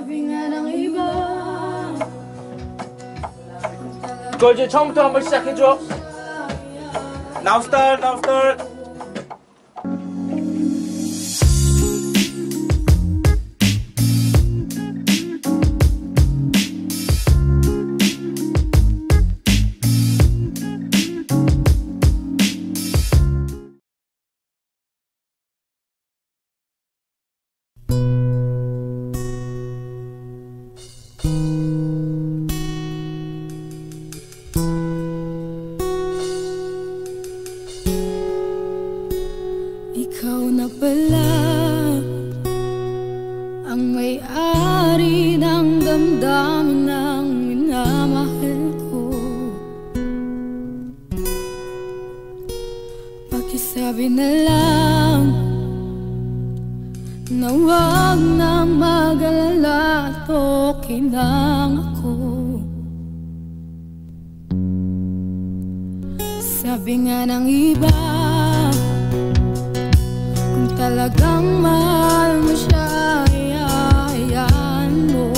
Sabi nga ng iba 이거 이제 처음부터 한번 시작해줘. Now start, now start. Ikaw na pala ang may-ari ng damdamin ng minamahal ko. Pakisabi na lang na huwag na mag-alala at okay lang ako. Sabi nga ng iba, kung talagang mahal mo siya, hayaan mo.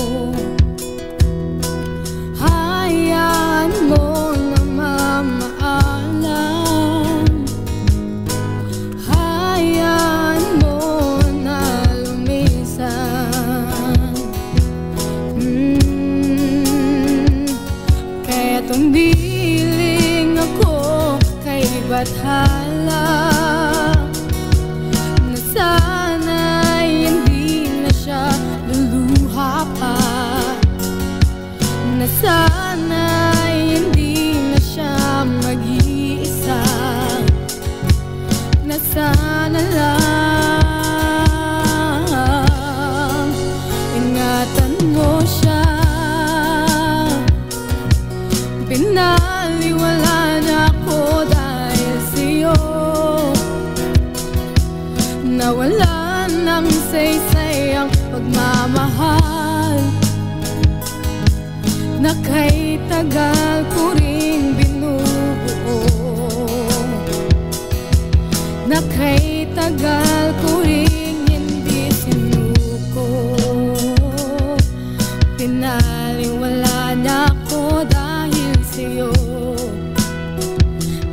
Hayaan mo na mamaalam. Hayaan mo na lumisan. Kaya tumbiling ako kay bathala, sana'y hindi na siya luluha pa, na sana'y hindi na siya mag-iisa, na sana lang ingatan mo siya. Pinaliwala na ako dahil sa'yo, nawala ng saysay ang pagmamahal na kay tagal ko ring binubuo, na kay tagal ko ring hindi sinuko. Pinaliwala na ako dahil sa'yo,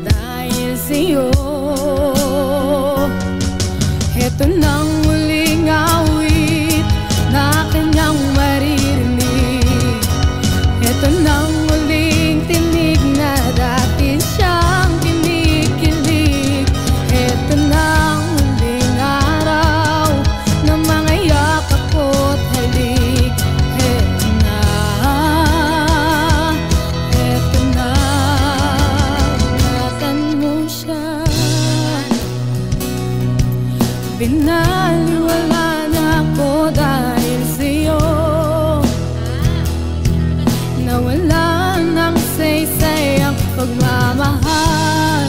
dahil sa'yo. Ito nang muling awit na kanyang maririnig. Ito nang muling tinig na dati siyang kinikilig. Ito nang muling araw na mga yakap ko't halik. Ito na, ingatan mo siya. Binaliwala na ako dahil sa'yo, nawala ng saysay ang pagmamahal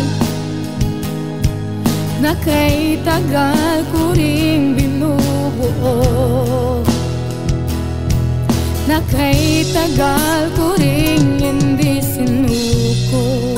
na kay tagal ko ring binubuo, na kay tagal ko ring hindi sinuko.